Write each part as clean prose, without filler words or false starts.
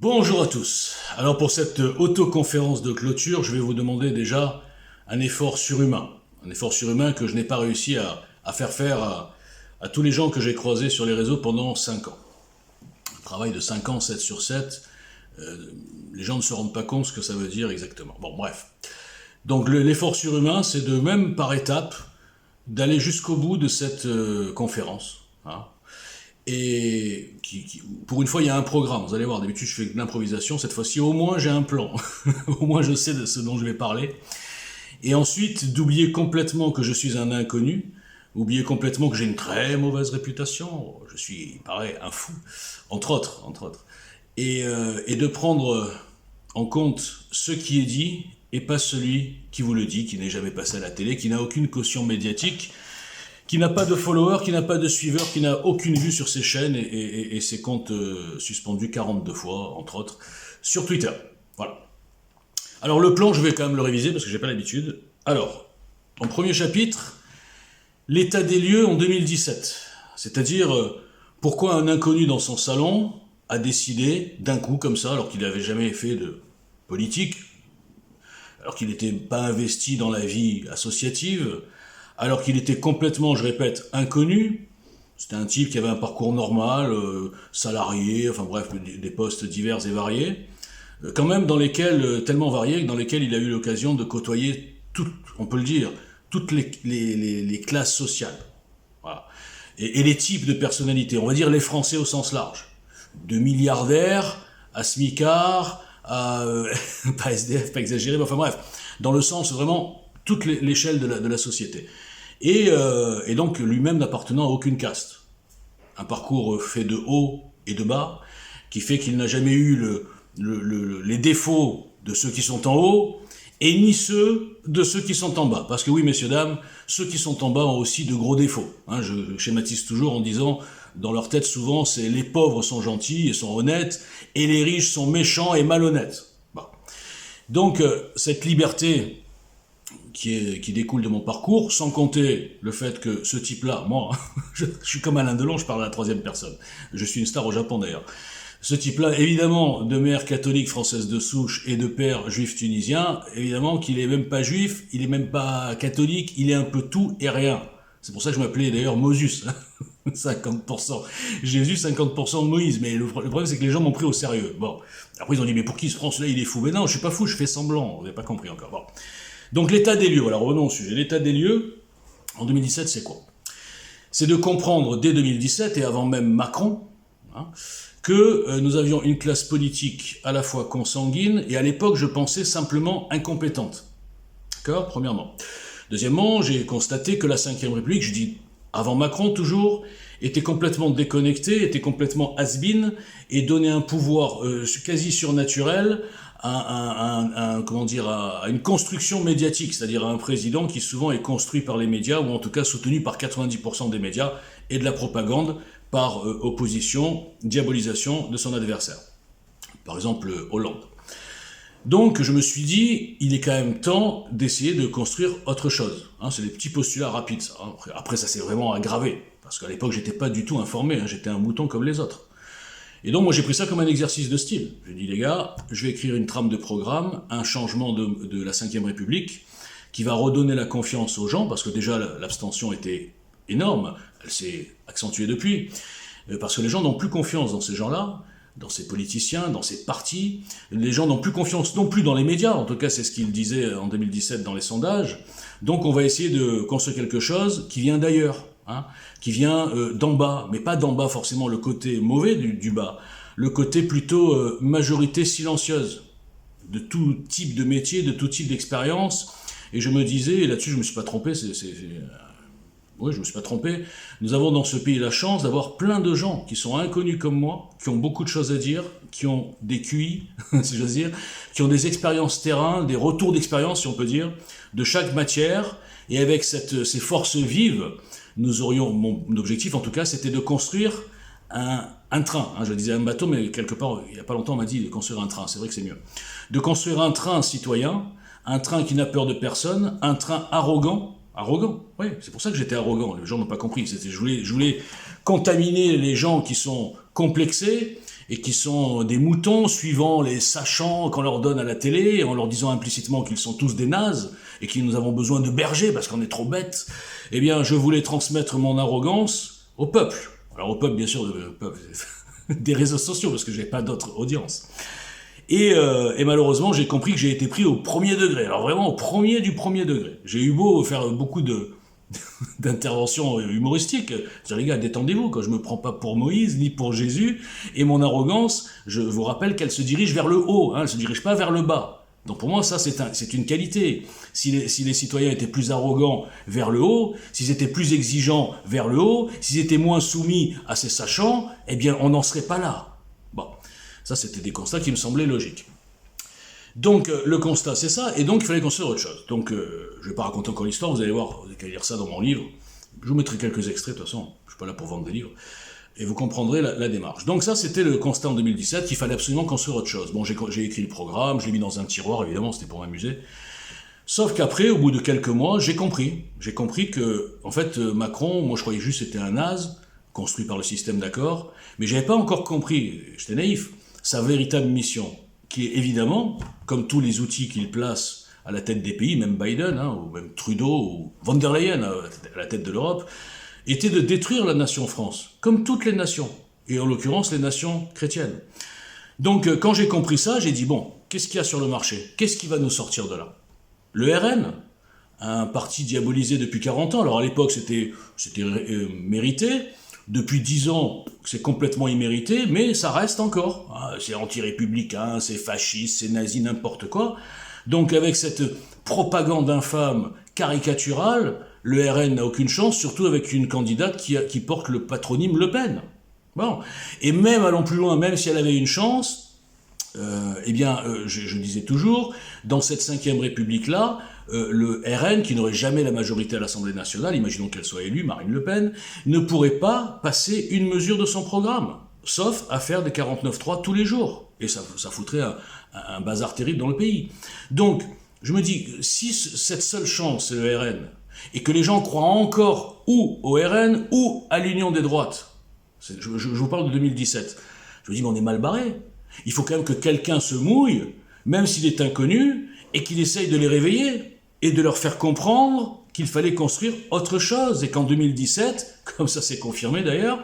Bonjour à tous. Alors pour cette autoconférence de clôture, je vais vous demander déjà un effort surhumain. Un effort surhumain que je n'ai pas réussi à faire à tous les gens que j'ai croisés sur les réseaux pendant 5 ans. Un travail de 5 ans, 7 sur 7. Les gens ne se rendent pas compte ce que ça veut dire exactement. Bon, bref. Donc l'effort surhumain, c'est de même par étapes d'aller jusqu'au bout de cette conférence. Hein. Et pour une fois, il y a un programme. Vous allez voir, d'habitude, je fais de l'improvisation. Cette fois-ci, au moins, j'ai un plan. Au moins, je sais de ce dont je vais parler. Et ensuite, d'oublier complètement que je suis un inconnu, oublier complètement que j'ai une très mauvaise réputation. Je suis, il paraît, un fou, entre autres. Et de prendre en compte ce qui est dit et pas celui qui vous le dit, qui n'est jamais passé à la télé, qui n'a aucune caution médiatique, qui n'a pas de followers, qui n'a pas de suiveurs, qui n'a aucune vue sur ses chaînes et ses comptes suspendus 42 fois, entre autres, sur Twitter. Voilà. Alors le plan, je vais quand même le réviser parce que j'ai pas l'habitude. Alors, en premier chapitre, l'état des lieux en 2017. C'est-à-dire, pourquoi un inconnu dans son salon a décidé, d'un coup comme ça, alors qu'il n'avait jamais fait de politique, alors qu'il n'était pas investi dans la vie associative, alors qu'il était complètement, je répète, inconnu. C'était un type qui avait un parcours normal, salarié, enfin bref, des postes divers et variés, quand même dans lesquels, tellement variés, dans lesquels il a eu l'occasion de côtoyer toutes, on peut le dire, toutes les classes sociales. Voilà. Et les types de personnalités, on va dire les Français au sens large. De milliardaires à smicards, à pas SDF, pas exagéré, mais enfin bref, dans le sens vraiment toute l'échelle de la société. Et donc lui-même n'appartenant à aucune caste. Un parcours fait de haut et de bas, qui fait qu'il n'a jamais eu les défauts de ceux qui sont en haut, et ni ceux de ceux qui sont en bas. Parce que oui, messieurs, dames, ceux qui sont en bas ont aussi de gros défauts. Hein, je schématise toujours en disant, dans leur tête souvent, c'est les pauvres sont gentils et sont honnêtes, et les riches sont méchants et malhonnêtes. Bon. Donc, cette liberté qui découle de mon parcours, sans compter le fait que ce type-là, moi, je suis comme Alain Delon, je parle à la troisième personne. Je suis une star au Japon d'ailleurs. Ce type-là, évidemment, de mère catholique française de souche et de père juif tunisien, évidemment qu'il est même pas juif, il est même pas catholique, il est un peu tout et rien. C'est pour ça que je m'appelais d'ailleurs Moses, 50% Jésus, 50% Moïse. Mais le problème, c'est que les gens m'ont pris au sérieux. Bon, après ils ont dit, mais pour qui ce Français-là, il est fou? Mais non, je suis pas fou, je fais semblant, vous n'avez pas compris encore. Bon. Donc l'état des lieux, voilà, revenons au sujet. L'état des lieux, en 2017, c'est quoi? C'est de comprendre dès 2017, et avant même Macron, hein, que nous avions une classe politique à la fois consanguine, et à l'époque, je pensais simplement incompétente. D'accord? Premièrement. Deuxièmement, j'ai constaté que la Ve République, je dis avant Macron toujours, était complètement déconnectée, était complètement has-been, et donnait un pouvoir quasi surnaturel comment dire, à une construction médiatique, c'est-à-dire à un président qui souvent est construit par les médias, ou en tout cas soutenu par 90% des médias, et de la propagande par opposition, diabolisation de son adversaire. Par exemple, Hollande. Donc je me suis dit, il est quand même temps d'essayer de construire autre chose. Hein, c'est des petits postulats rapides. Ça, hein. Après, ça s'est vraiment aggravé, parce qu'à l'époque, j'étais pas du tout informé, hein, j'étais un mouton comme les autres. Et donc moi j'ai pris ça comme un exercice de style. J'ai dit les gars, je vais écrire une trame de programme, un changement de la Ve République, qui va redonner la confiance aux gens, parce que déjà l'abstention était énorme, elle s'est accentuée depuis, parce que les gens n'ont plus confiance dans ces gens-là, dans ces politiciens, dans ces partis, les gens n'ont plus confiance non plus dans les médias, en tout cas c'est ce qu'ils disaient en 2017 dans les sondages, donc on va essayer de construire quelque chose qui vient d'ailleurs. Hein, qui vient d'en bas, mais pas d'en bas forcément le côté mauvais du bas, le côté plutôt majorité silencieuse, de tout type de métier, de tout type d'expérience, et je me disais, et là-dessus je me suis pas trompé, oui, je me suis pas trompé, nous avons dans ce pays la chance d'avoir plein de gens qui sont inconnus comme moi, qui ont beaucoup de choses à dire, qui ont des QI, si j'ose dire, qui ont des expériences terrain, des retours d'expérience, si on peut dire, de chaque matière, et avec ces forces vives, nous aurions, mon objectif en tout cas, c'était de construire un train. Hein, je disais un bateau, mais quelque part, il n'y a pas longtemps, on m'a dit de construire un train, c'est vrai que c'est mieux. De construire un train citoyen, un train qui n'a peur de personne, un train arrogant, oui, c'est pour ça que j'étais arrogant, les gens n'ont pas compris, je voulais contaminer les gens qui sont complexés, et qui sont des moutons suivant les sachants qu'on leur donne à la télé, en leur disant implicitement qu'ils sont tous des nazes et que nous avons besoin de bergers parce qu'on est trop bêtes, eh bien je voulais transmettre mon arrogance au peuple. Alors au peuple, bien sûr, des réseaux sociaux, parce que j'avais pas d'autre audience. Et malheureusement, j'ai compris que j'ai été pris au premier degré. Alors vraiment au premier du premier degré. J'ai eu beau faire beaucoup d'interventions humoristiques. C'est-à-dire, les gars, détendez-vous, quoi. Je me prends pas pour Moïse, ni pour Jésus. Et mon arrogance, je vous rappelle qu'elle se dirige vers le haut, hein, elle se dirige pas vers le bas. Donc pour moi, ça, c'est une qualité. Si les citoyens étaient plus arrogants vers le haut, s'ils étaient plus exigeants vers le haut, s'ils étaient moins soumis à ces sachants, eh bien, on n'en serait pas là. Bon, ça, c'était des constats qui me semblaient logiques. Donc, le constat, c'est ça, et donc il fallait construire autre chose. Donc, je vais pas raconter encore l'histoire, vous allez voir, vous allez lire ça dans mon livre. Je vous mettrai quelques extraits, de toute façon, je suis pas là pour vendre des livres. Et vous comprendrez la démarche. Donc ça, c'était le constat en 2017, qu'il fallait absolument construire autre chose. Bon, j'ai écrit le programme, je l'ai mis dans un tiroir, évidemment, c'était pour m'amuser. Sauf qu'après, au bout de quelques mois, j'ai compris que, en fait, Macron, moi je croyais juste que c'était un naze, construit par le système d'accord, mais j'avais pas encore compris, j'étais naïf, sa véritable mission, qui est évidemment, comme tous les outils qu'il place à la tête des pays, même Biden, hein, ou même Trudeau, ou von der Leyen à la tête de l'Europe, était de détruire la nation France, comme toutes les nations, et en l'occurrence les nations chrétiennes. Donc quand j'ai compris ça, j'ai dit, bon, qu'est-ce qu'il y a sur le marché? Qu'est-ce qui va nous sortir de là? Le RN, un parti diabolisé depuis 40 ans, alors à l'époque c'était mérité, depuis 10 ans c'est complètement immérité, mais ça reste encore. Hein, c'est anti-républicain, c'est fasciste, c'est nazi, n'importe quoi. Donc avec cette propagande infâme caricaturale, le RN n'a aucune chance, surtout avec une candidate qui porte le patronyme Le Pen. Bon. Et même, allons plus loin, même si elle avait une chance, je disais toujours, dans cette 5e République-là, le RN, qui n'aurait jamais la majorité à l'Assemblée nationale, imaginons qu'elle soit élue, Marine Le Pen, ne pourrait pas passer une mesure de son programme, sauf à faire des 49.3 tous les jours. Et ça foutrait un bazar terrible dans le pays. Donc, je me dis, si cette seule chance, c'est le RN, et que les gens croient encore ou au RN ou à l'Union des droites. Je vous parle de 2017. Je me dis, mais on est mal barré. Il faut quand même que quelqu'un se mouille, même s'il est inconnu, et qu'il essaye de les réveiller et de leur faire comprendre qu'il fallait construire autre chose. Et qu'en 2017, comme ça s'est confirmé d'ailleurs,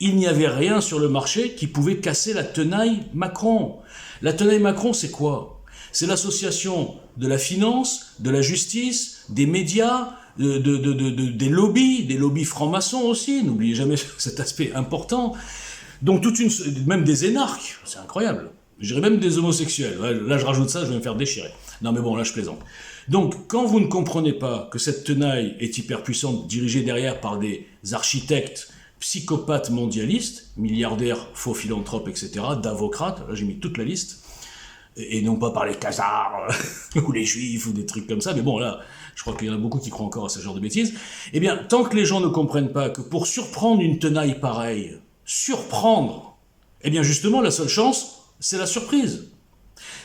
il n'y avait rien sur le marché qui pouvait casser la tenaille Macron. La tenaille Macron, c'est quoi? C'est l'association de la finance, de la justice, des médias, des lobbies francs-maçons aussi, n'oubliez jamais cet aspect important. Donc même des énarques, c'est incroyable. Je dirais même des homosexuels. Là, je rajoute ça, je vais me faire déchirer. Non mais bon, là, je plaisante. Donc, quand vous ne comprenez pas que cette tenaille est hyper puissante, dirigée derrière par des architectes, psychopathes mondialistes, milliardaires, faux philanthropes, etc., d'avocrates, là j'ai mis toute la liste, et non pas par les Khazars, ou les Juifs, ou des trucs comme ça, mais bon là, je crois qu'il y en a beaucoup qui croient encore à ce genre de bêtises, eh bien, tant que les gens ne comprennent pas que pour surprendre une tenaille pareille, eh bien justement, la seule chance, c'est la surprise.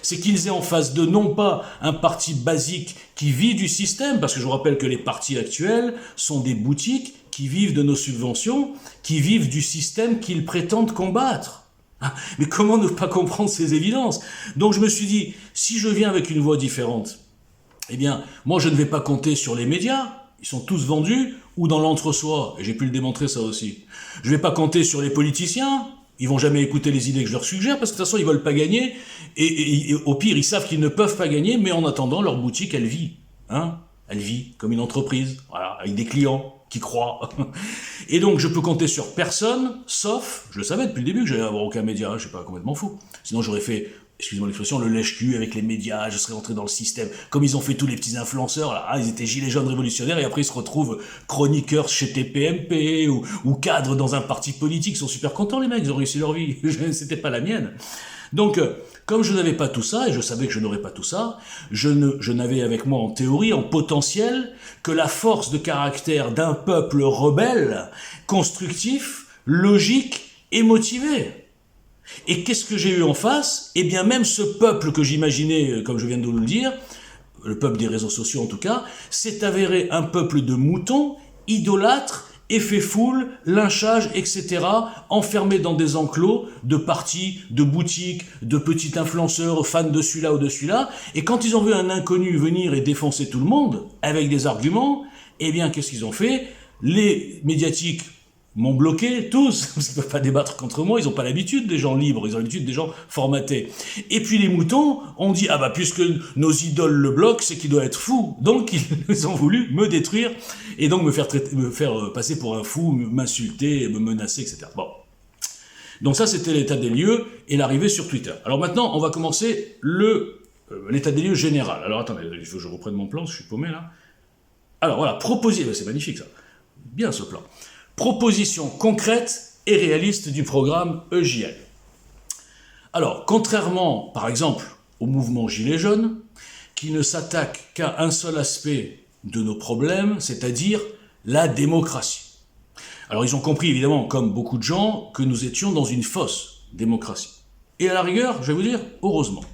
C'est qu'ils aient en face d'eux non pas un parti basique qui vit du système, parce que je vous rappelle que les partis actuels sont des boutiques qui vivent de nos subventions, qui vivent du système qu'ils prétendent combattre. Mais comment ne pas comprendre ces évidences? Donc je me suis dit, si je viens avec une voix différente, eh bien, moi je ne vais pas compter sur les médias, ils sont tous vendus, ou dans l'entre-soi, et j'ai pu le démontrer ça aussi. Je ne vais pas compter sur les politiciens, ils vont jamais écouter les idées que je leur suggère, parce que de toute façon ils veulent pas gagner, et au pire ils savent qu'ils ne peuvent pas gagner, mais en attendant leur boutique elle vit. Elle vit comme une entreprise, voilà, avec des clients qui croient. Et donc je peux compter sur personne, sauf, je le savais depuis le début que j'allais avoir aucun média, je suis pas complètement fou. Sinon j'aurais fait, excusez-moi l'expression, le lèche-cul avec les médias, je serais rentré dans le système, comme ils ont fait tous les petits influenceurs, là, ils étaient gilets jaunes révolutionnaires, et après ils se retrouvent chroniqueurs chez TPMP, ou cadres dans un parti politique, ils sont super contents les mecs, ils ont réussi leur vie, c'était pas la mienne. Donc, comme je n'avais pas tout ça, et je savais que je n'aurais pas tout ça, je n'avais avec moi en théorie, en potentiel, que la force de caractère d'un peuple rebelle, constructif, logique et motivé. Et qu'est-ce que j'ai eu en face? Eh bien même ce peuple que j'imaginais, comme je viens de vous le dire, le peuple des réseaux sociaux en tout cas, s'est avéré un peuple de moutons, idolâtres effet foule, lynchage, etc., enfermés dans des enclos de partis, de boutiques, de petits influenceurs, fans de celui-là ou de celui-là, et quand ils ont vu un inconnu venir et défoncer tout le monde, avec des arguments, eh bien, qu'est-ce qu'ils ont fait? Les médiatiques m'ont bloqué, tous, parce qu'ils ne peuvent pas débattre contre moi, ils n'ont pas l'habitude des gens libres, ils ont l'habitude des gens formatés. Et puis les moutons ont dit, ah bah puisque nos idoles le bloquent, c'est qu'il doit être fou. Donc ils ont voulu me détruire, et donc me faire passer pour un fou, m'insulter, me menacer, etc. Bon. Donc ça c'était l'état des lieux, et l'arrivée sur Twitter. Alors maintenant, on va commencer l'état des lieux général. Alors attendez, il faut que je reprenne mon plan, je suis paumé là. Alors voilà, c'est magnifique ça. Bien ce plan. Proposition concrète et réaliste du programme EJL. Alors, contrairement, par exemple, au mouvement Gilets jaunes, qui ne s'attaque qu'à un seul aspect de nos problèmes, c'est-à-dire la démocratie. Alors, ils ont compris, évidemment, comme beaucoup de gens, que nous étions dans une fausse démocratie. Et à la rigueur, je vais vous dire, heureusement.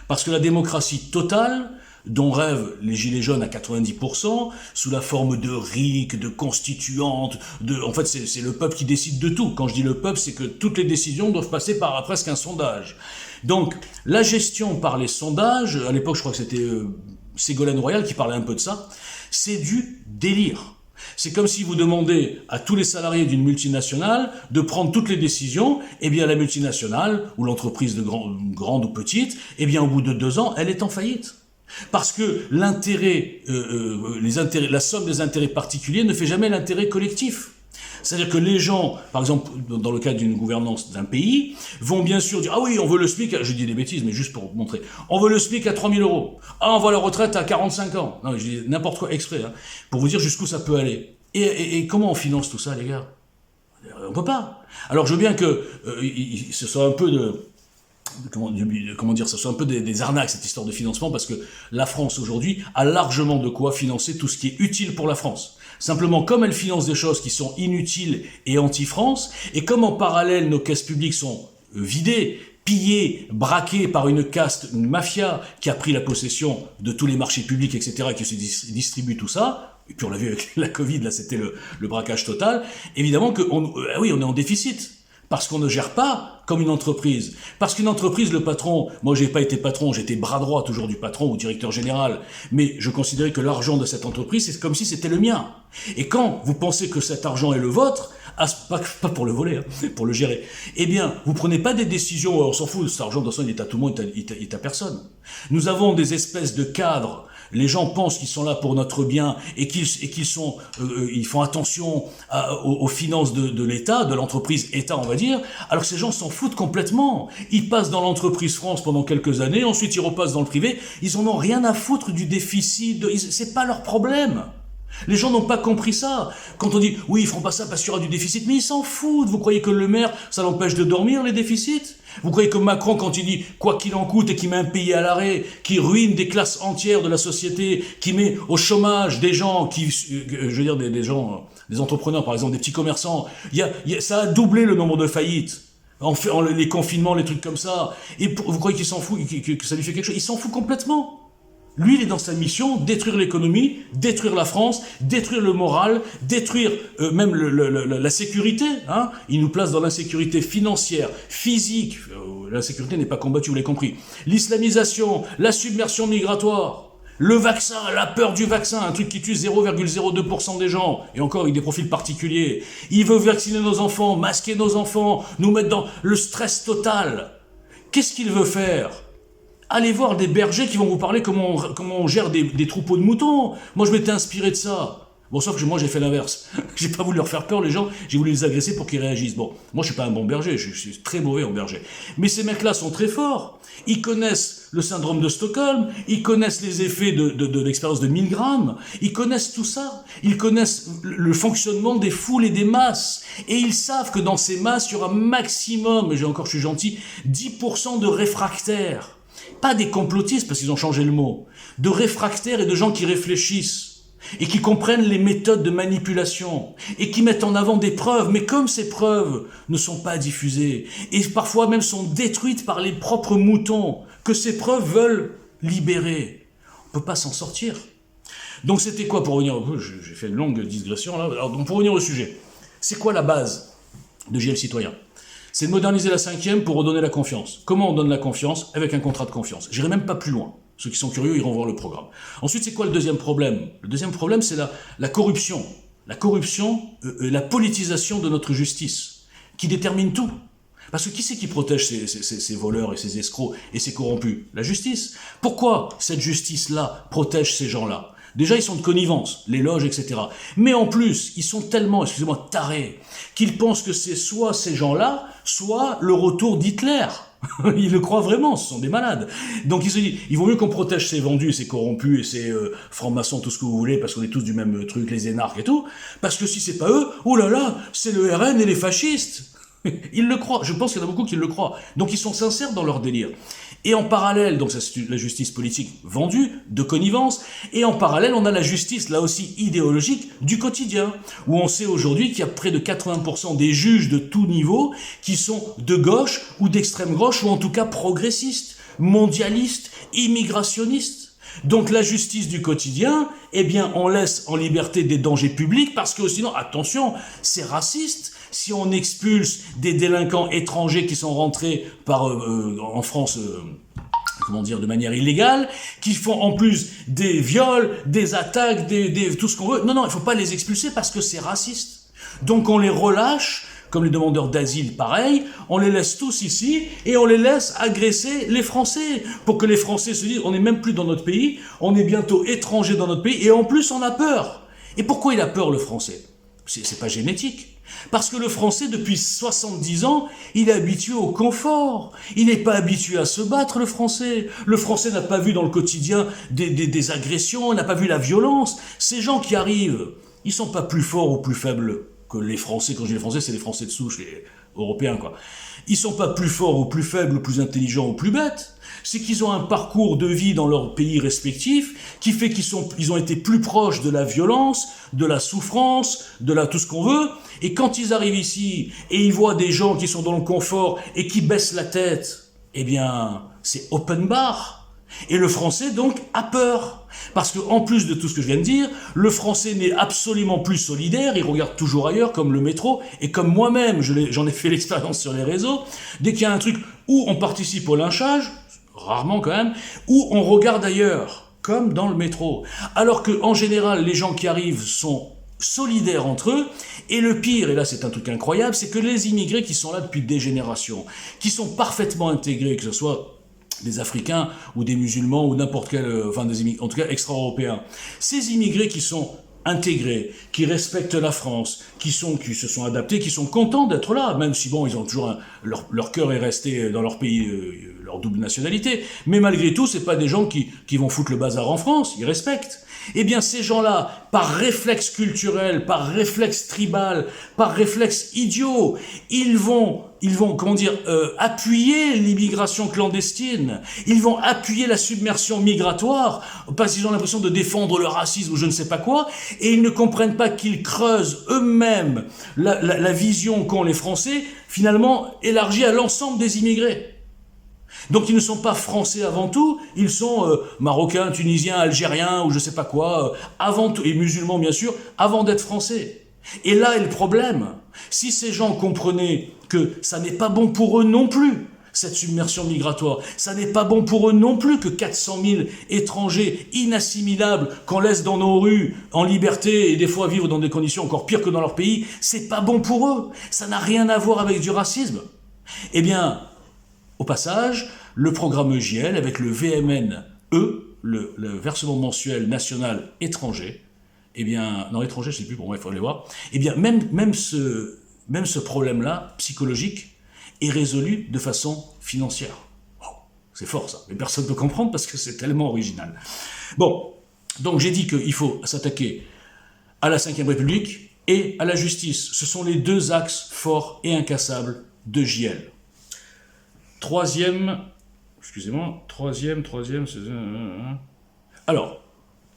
Parce que la démocratie totale, dont rêvent les Gilets jaunes à 90%, sous la forme de RIC, de constituantes, en fait c'est le peuple qui décide de tout. Quand je dis le peuple, c'est que toutes les décisions doivent passer par presque un sondage. Donc la gestion par les sondages, à l'époque je crois que c'était Ségolène Royal qui parlait un peu de ça, c'est du délire. C'est comme si vous demandez à tous les salariés d'une multinationale de prendre toutes les décisions, et bien la multinationale, ou l'entreprise grande ou petite, et bien au bout de 2 ans, elle est en faillite. Parce que la somme des intérêts particuliers ne fait jamais l'intérêt collectif. C'est-à-dire que les gens, par exemple, dans le cadre d'une gouvernance d'un pays, vont bien sûr dire « Ah oui, on veut le SMIC, je dis des bêtises, mais juste pour montrer, on veut le SMIC à 3 000 €. Ah, on veut la retraite à 45 ans. » Non, je dis n'importe quoi exprès, hein, pour vous dire jusqu'où ça peut aller. Et comment on finance tout ça, les gars? On peut pas. Alors, je veux bien que ce soit un peu ce soit un peu des arnaques, cette histoire de financement, parce que la France aujourd'hui a largement de quoi financer tout ce qui est utile pour la France. Simplement, comme elle finance des choses qui sont inutiles et anti-France, et comme en parallèle nos caisses publiques sont vidées, pillées, braquées par une caste, une mafia qui a pris la possession de tous les marchés publics, etc., qui se distribue tout ça, et puis on l'a vu avec la Covid, là c'était le braquage total, évidemment on est en déficit. Parce qu'on ne gère pas comme une entreprise. Parce qu'une entreprise, le patron, moi j'ai pas été patron, j'étais bras droit toujours du patron ou directeur général, mais je considérais que l'argent de cette entreprise, c'est comme si c'était le mien. Et quand vous pensez que cet argent est le vôtre, pas pour le voler, hein, pour le gérer, eh bien, vous prenez pas des décisions, on s'en fout, cet argent, dans il est à tout le monde, il est à personne. Nous avons des espèces de cadres. Les gens pensent qu'ils sont là pour notre bien et ils font attention aux finances de l'État, de l'entreprise État, on va dire, alors que ces gens s'en foutent complètement. Ils passent dans l'entreprise France pendant quelques années, ensuite ils repassent dans le privé, ils en ont rien à foutre du déficit, c'est pas leur problème. Les gens n'ont pas compris ça. Quand on dit, oui, ils feront pas ça parce qu'il y aura du déficit, mais ils s'en foutent. Vous croyez que le maire, ça l'empêche de dormir, les déficits? Vous croyez que Macron, quand il dit quoi qu'il en coûte et qui met un pays à l'arrêt, qui ruine des classes entières de la société, qui met au chômage des gens, je veux dire des gens, des entrepreneurs par exemple, des petits commerçants, ça a doublé le nombre de faillites. Les confinements, les trucs comme ça. Et vous croyez qu'il s'en fout, que ça lui fait quelque chose? Il s'en fout complètement. Lui, il est dans sa mission, détruire l'économie, détruire la France, détruire le moral, détruire même la sécurité. Hein. Il nous place dans l'insécurité financière, physique. L'insécurité n'est pas combattue, vous l'avez compris. L'islamisation, la submersion migratoire, le vaccin, la peur du vaccin, un truc qui tue 0,02% des gens, et encore avec des profils particuliers. Il veut vacciner nos enfants, masquer nos enfants, nous mettre dans le stress total. Qu'est-ce qu'il veut faire ? Allez voir des bergers qui vont vous parler comment on gère des troupeaux de moutons. Moi, je m'étais inspiré de ça. Bon, sauf que moi, j'ai fait l'inverse. J'ai pas voulu leur faire peur, les gens. J'ai voulu les agresser pour qu'ils réagissent. Bon, moi, je suis pas un bon berger. Je suis très mauvais en berger. Mais ces mecs-là sont très forts. Ils connaissent le syndrome de Stockholm. Ils connaissent les effets de l'expérience de Milgram. Ils connaissent tout ça. Ils connaissent le fonctionnement des foules et des masses. Et ils savent que dans ces masses, il y aura maximum, mais je suis gentil, 10% de réfractaires. Pas des complotistes, parce qu'ils ont changé le mot, de réfractaires et de gens qui réfléchissent, et qui comprennent les méthodes de manipulation, et qui mettent en avant des preuves, mais comme ces preuves ne sont pas diffusées, et parfois même sont détruites par les propres moutons, que ces preuves veulent libérer, on ne peut pas s'en sortir. Donc c'était quoi, pour revenir, j'ai fait une longue digression là, alors donc pour revenir au sujet, c'est quoi la base de JL Citoyen? C'est de moderniser la 5e pour redonner la confiance. Comment on donne la confiance? Avec un contrat de confiance. J'irai même pas plus loin. Ceux qui sont curieux iront voir le programme. Ensuite, c'est quoi le deuxième problème? Le deuxième problème, c'est la corruption. La corruption, la politisation de notre justice, qui détermine tout. Parce que qui c'est qui protège ces voleurs et ces escrocs et ces corrompus? La justice. Pourquoi cette justice-là protège ces gens-là? Déjà, ils sont de connivence, les loges, etc. Mais en plus, ils sont tellement, excusez-moi, tarés, qu'ils pensent que c'est soit ces gens-là, soit le retour d'Hitler. Ils le croient vraiment, ce sont des malades. Donc ils se disent, il vaut mieux qu'on protège ces vendus, ces corrompus et ces francs-maçons, tout ce que vous voulez, parce qu'on est tous du même truc, les énarques et tout, parce que si c'est pas eux, oh là là, c'est le RN et les fascistes. Ils le croient, je pense qu'il y en a beaucoup qui le croient. Donc ils sont sincères dans leur délire. Et en parallèle, donc ça c'est la justice politique vendue, de connivence, et en parallèle on a la justice, là aussi idéologique, du quotidien, où on sait aujourd'hui qu'il y a près de 80% des juges de tout niveau qui sont de gauche ou d'extrême gauche, ou en tout cas progressistes, mondialistes, immigrationnistes. Donc la justice du quotidien, eh bien on laisse en liberté des dangers publics, parce que sinon, attention, c'est raciste. Si on expulse des délinquants étrangers qui sont rentrés en France, comment dire, de manière illégale, qui font en plus des viols, des attaques, tout ce qu'on veut, non, il faut pas les expulser parce que c'est raciste. Donc on les relâche, comme les demandeurs d'asile, pareil, on les laisse tous ici et on les laisse agresser les Français, pour que les Français se disent, on n'est même plus dans notre pays, on est bientôt étrangers dans notre pays, et en plus on a peur. Et pourquoi il a peur, le Français? C'est pas génétique. Parce que le Français, depuis 70 ans, il est habitué au confort. Il n'est pas habitué à se battre, le Français. Le Français n'a pas vu dans le quotidien des agressions, n'a pas vu la violence. Ces gens qui arrivent, ils sont pas plus forts ou plus faibles que les Français. Quand je dis les Français, c'est les Français de souche, les Européens, quoi. Ils sont pas plus forts ou plus faibles, ou plus intelligents ou plus bêtes. C'est qu'ils ont un parcours de vie dans leur pays respectif qui fait qu'ils ont été plus proches de la violence, de la souffrance, tout ce qu'on veut. Et quand ils arrivent ici et ils voient des gens qui sont dans le confort et qui baissent la tête, eh bien, c'est open bar. Et le Français, donc, a peur. Parce que, en plus de tout ce que je viens de dire, le Français n'est absolument plus solidaire, il regarde toujours ailleurs, comme le métro, et comme moi-même, j'en ai fait l'expérience sur les réseaux, dès qu'il y a un truc où on participe au lynchage, rarement quand même, où on regarde ailleurs, comme dans le métro. Alors que, en général, les gens qui arrivent sont solidaires entre eux, et le pire, et là c'est un truc incroyable, c'est que les immigrés qui sont là depuis des générations, qui sont parfaitement intégrés, que ce soit des Africains ou des musulmans ou n'importe quel, des immigrés, en tout cas extra-européens, ces immigrés qui sont intégrés, qui respectent la France, qui se sont adaptés, qui sont contents d'être là, même si bon, ils ont toujours leur cœur est resté dans leur pays, leur double nationalité, mais malgré tout, c'est pas des gens qui vont foutre le bazar en France, ils respectent. Eh bien, ces gens-là, par réflexe culturel, par réflexe tribal, par réflexe idiot, ils vont, appuyer l'immigration clandestine. Ils vont appuyer la submersion migratoire, parce qu'ils ont l'impression de défendre le racisme ou je ne sais pas quoi, et ils ne comprennent pas qu'ils creusent eux-mêmes la vision qu'ont les Français, finalement élargie à l'ensemble des immigrés. Donc ils ne sont pas français avant tout, ils sont marocains, tunisiens, algériens ou je sais pas quoi, avant tout, et musulmans bien sûr, avant d'être français. Et là est le problème. Si ces gens comprenaient que ça n'est pas bon pour eux non plus, cette submersion migratoire, ça n'est pas bon pour eux non plus que 400 000 étrangers inassimilables qu'on laisse dans nos rues en liberté et des fois vivre dans des conditions encore pires que dans leur pays, c'est pas bon pour eux. Ça n'a rien à voir avec du racisme. Eh bien, au passage, le programme EJL avec le VMNE, le versement mensuel national étranger, eh bien, non, étranger, je ne sais plus, bon, il faut aller voir, eh bien, même ce problème-là, psychologique, est résolu de façon financière. Oh, c'est fort ça, mais personne ne peut comprendre parce que c'est tellement original. Bon, donc j'ai dit qu'il faut s'attaquer à la Ve République et à la justice. Ce sont les deux axes forts et incassables de JL. Troisième, alors,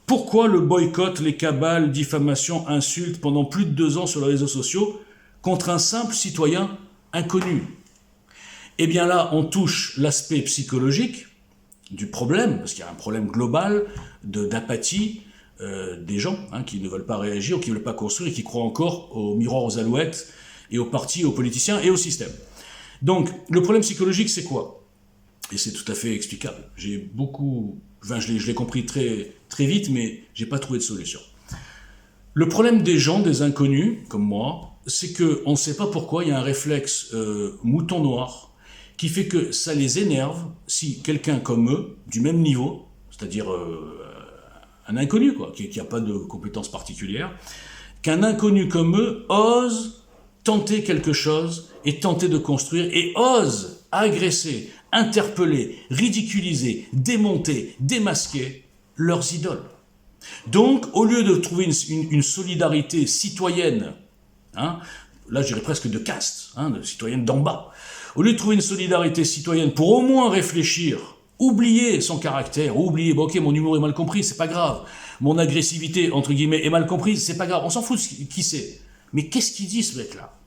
pourquoi le boycott, les cabales, diffamations, insultes pendant plus de 2 ans sur les réseaux sociaux contre un simple citoyen inconnu? Eh bien là, on touche l'aspect psychologique du problème, parce qu'il y a un problème global d'apathie, des gens qui ne veulent pas réagir ou qui ne veulent pas construire et qui croient encore aux miroirs aux alouettes et aux partis, aux politiciens et au système. Donc, le problème psychologique, c'est quoi? Et c'est tout à fait explicable. Je l'ai compris très, très vite, mais j'ai pas trouvé de solution. Le problème des gens, des inconnus, comme moi, c'est qu'on ne sait pas pourquoi, il y a un réflexe mouton noir qui fait que ça les énerve si quelqu'un comme eux, du même niveau, c'est-à-dire un inconnu, quoi, qui n'a pas de compétences particulières, qu'un inconnu comme eux ose tenter quelque chose et tenter de construire et ose agresser, interpeller, ridiculiser, démonter, démasquer leurs idoles. Donc, au lieu de trouver une solidarité citoyenne, là je dirais presque de caste, de citoyenne d'en bas, au lieu de trouver une solidarité citoyenne pour au moins réfléchir, oublier son caractère, oublier, bon, ok, mon humour est mal compris, c'est pas grave, mon agressivité, entre guillemets, est mal comprise, c'est pas grave, on s'en fout de qui c'est. Mais qu'est-ce qu'il dit ce mec-là?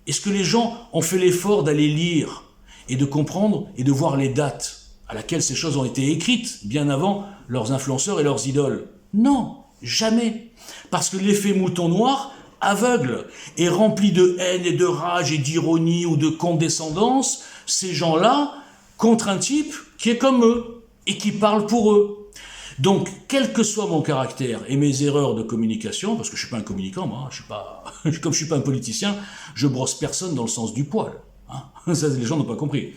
Est-ce que les gens ont fait l'effort d'aller lire et de comprendre et de voir les dates à laquelle ces choses ont été écrites bien avant leurs influenceurs et leurs idoles? Non, jamais. Parce que l'effet mouton noir aveugle et rempli de haine et de rage et d'ironie ou de condescendance ces gens-là contre un type qui est comme eux et qui parle pour eux. Donc, quel que soit mon caractère et mes erreurs de communication, parce que je suis pas un communicant, moi, comme je suis pas un politicien, je brosse personne dans le sens du poil. Ça, les gens n'ont pas compris.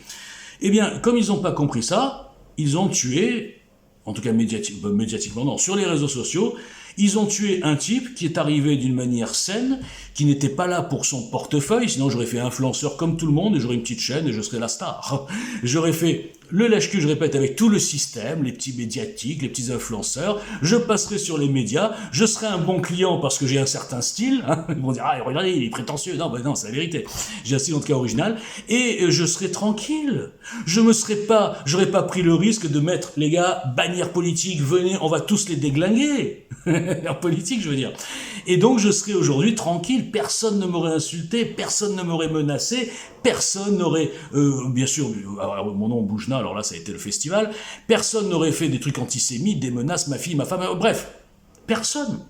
Eh bien, comme ils n'ont pas compris ça, ils ont tué, en tout cas médiatiquement, non, sur les réseaux sociaux, ils ont tué un type qui est arrivé d'une manière saine, qui n'était pas là pour son portefeuille, sinon j'aurais fait influenceur comme tout le monde et j'aurais une petite chaîne et je serais la star. J'aurais fait le lâche-cul, je répète, avec tout le système, les petits médiatiques, les petits influenceurs, je passerai sur les médias, je serai un bon client parce que j'ai un certain style, ils vont dire, ah regardez, il est prétentieux, non, non, c'est la vérité, j'ai un style en tout cas original, et je serai tranquille, j'aurais pas pris le risque de mettre, les gars, bannière politique, venez, on va tous les déglinguer, en politique je veux dire, et donc je serai aujourd'hui tranquille, personne ne m'aurait insulté, personne ne m'aurait menacé, personne n'aurait, bien sûr, mon nom Boujna, alors là ça a été le festival, personne n'aurait fait des trucs antisémites, des menaces, ma fille, ma femme, bref, personne.